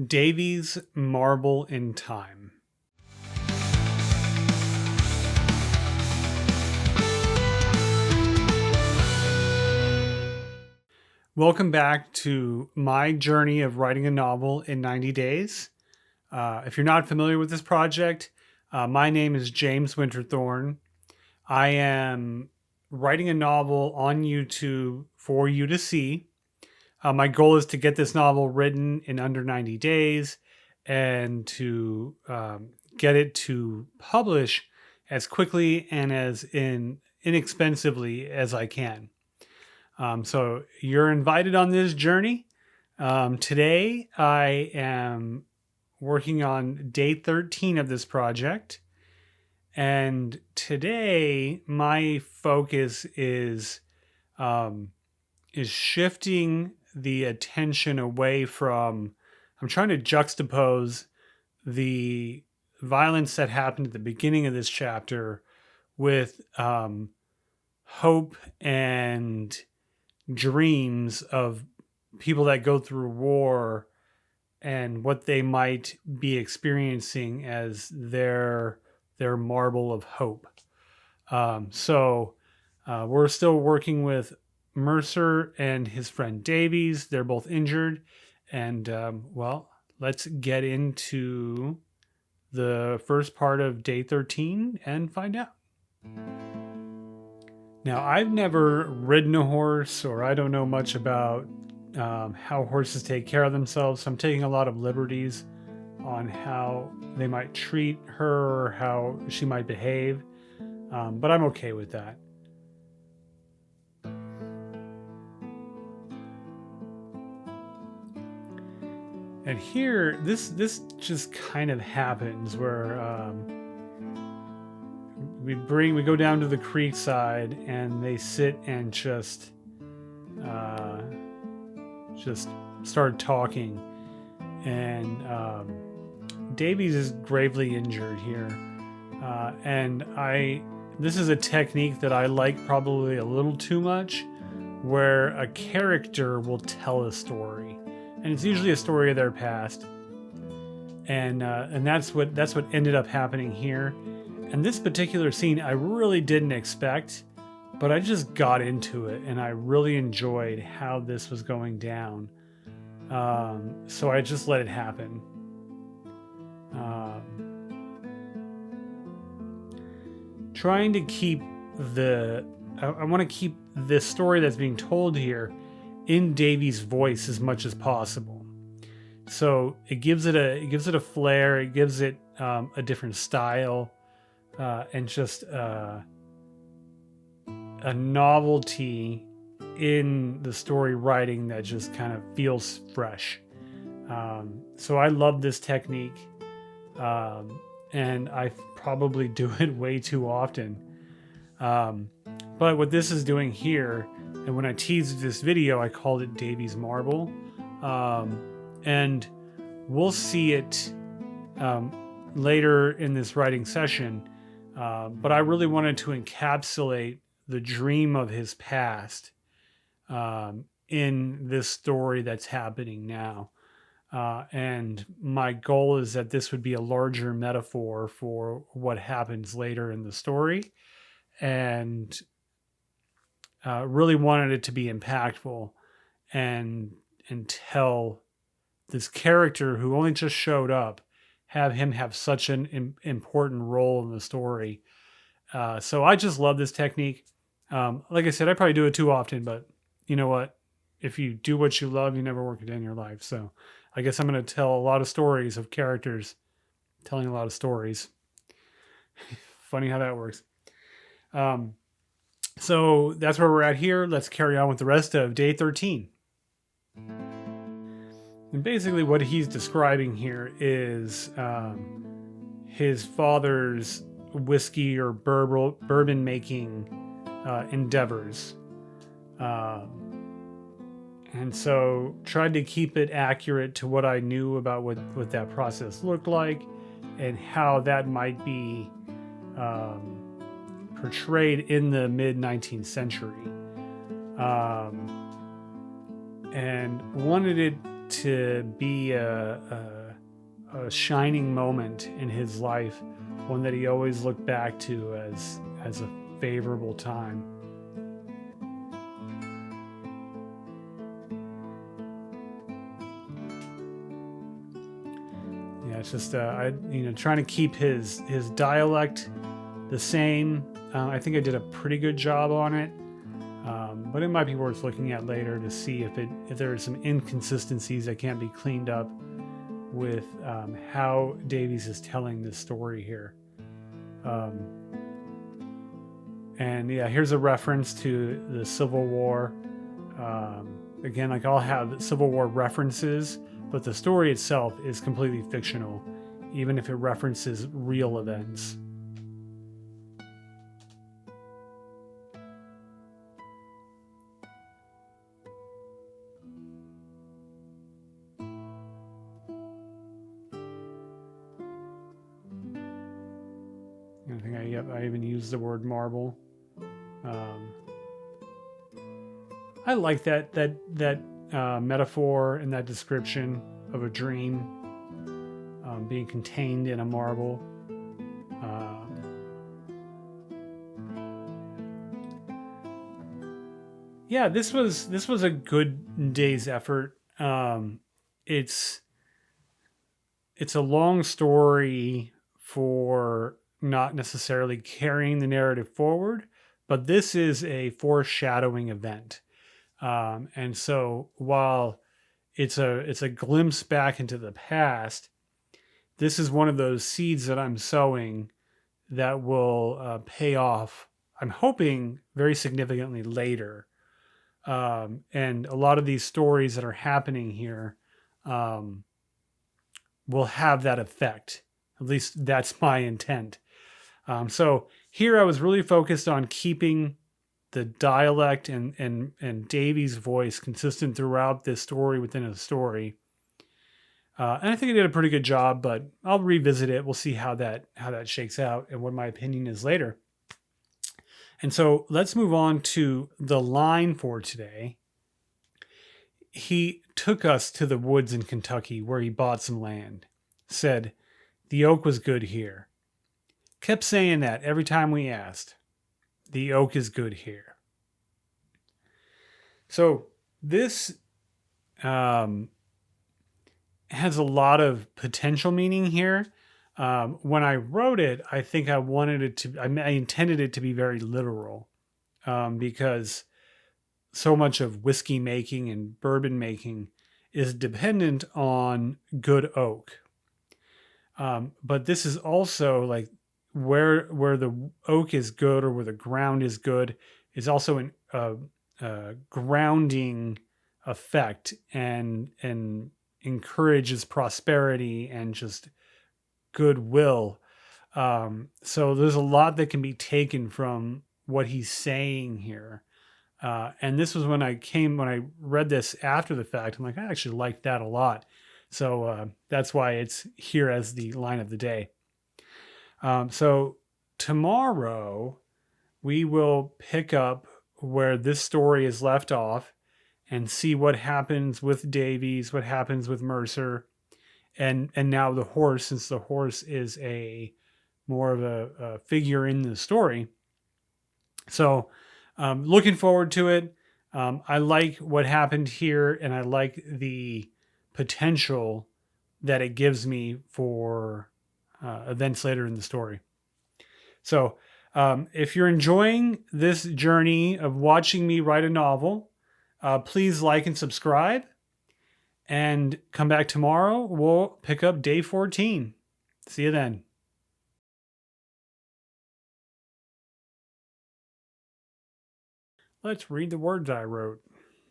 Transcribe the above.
Davy's Marble in Time. Welcome back to my journey of writing a novel in 90 days. If you're not familiar with this project, my name is James Winterthorn. I am writing a novel on YouTube for you to see. My goal is to get this novel written in under 90 days and to get it to publish as quickly and as inexpensively as I can. So you're invited on this journey. Today I am working on day 13 of this project. And today my focus is shifting the attention away from, I'm trying to juxtapose the violence that happened at the beginning of this chapter with hope and dreams of people that go through war and what they might be experiencing as their marble of hope. So we're still working with Mercer and his friend Davies. They're both injured. And let's get into the first part of day 13 and find out. Now, I've never ridden a horse, or I don't know much about how horses take care of themselves. So I'm taking a lot of liberties on how they might treat her or how she might behave. But I'm okay with that. And here, this just kind of happens where we go down to the creek side and they sit and just start talking. And Davies is gravely injured here, and this is a technique that I like probably a little too much, where a character will tell a story. And it's usually a story of their past, and that's what ended up happening here. And this particular scene I really didn't expect, but I just got into it, and I really enjoyed how this was going down. So I just let it happen. Trying to keep I want to keep this story that's being told here in Davy's voice as much as possible. So it gives it a flair, it gives it a different style, and just a novelty in the story writing that just kind of feels fresh. So I love this technique, and I probably do it way too often. But what this is doing here, and when I teased this video, I called it Davy's Marble. And we'll see it later in this writing session. But I really wanted to encapsulate the dream of his past in this story that's happening now. And my goal is that this would be a larger metaphor for what happens later in the story. And really wanted it to be impactful and tell this character who only just showed up, have him have such an important role in the story. So I just love this technique. Like I said, I probably do it too often, but you know what? If you do what you love, you never work a day in your life. So I guess I'm going to tell a lot of stories of characters telling a lot of stories. Funny how that works. So that's where we're at here. Let's carry on with the rest of day 13. And basically what he's describing here is his father's whiskey or bourbon making endeavors. And so tried to keep it accurate to what I knew about what that process looked like and how that might be portrayed in the mid-19th century. And wanted it to be a shining moment in his life, one that he always looked back to as a favorable time. Yeah, it's just trying to keep his dialect the same. I think I did a pretty good job on it, but it might be worth looking at later to see if there are some inconsistencies that can't be cleaned up with how Davies is telling this story here. And yeah, here's a reference to the Civil War. Again, like I'll have Civil War references, but the story itself is completely fictional, even if it references real events. I think I even used the word marble. I like that metaphor and that description of a dream being contained in a marble. Yeah, this was a good day's effort. It's a long story for not necessarily carrying the narrative forward, but this is a foreshadowing event. And so while it's a glimpse back into the past, this is one of those seeds that I'm sowing that will pay off, I'm hoping, very significantly later. And a lot of these stories that are happening here will have that effect. At least that's my intent. So here I was really focused on keeping the dialect and Davies' voice consistent throughout this story within a story. And I think I did a pretty good job, but I'll revisit it. We'll see how that shakes out and what my opinion is later. And so let's move on to the line for today. He took us to the woods in Kentucky where he bought some land. Said, "The oak was good here." Kept saying that every time we asked. The oak is good here. So this has a lot of potential meaning here. When I wrote it, I think I intended it to be very literal, because so much of whiskey making and bourbon making is dependent on good oak. But this is also like where the oak is good, or where the ground is good, is also a grounding effect and encourages prosperity and just goodwill. So there's a lot that can be taken from what he's saying here. And this was when I read this after the fact, I'm like, I actually liked that a lot. So that's why it's here as the line of the day. So tomorrow we will pick up where this story is left off and see what happens with Davies, what happens with Mercer, and now the horse, since the horse is a more of a figure in the story. So looking forward to it. I like what happened here, and I like the potential that it gives me for events later in the story. So if you're enjoying this journey of watching me write a novel, please like and subscribe, and come back tomorrow. We'll pick up day 14. See you then. Let's read the words I wrote.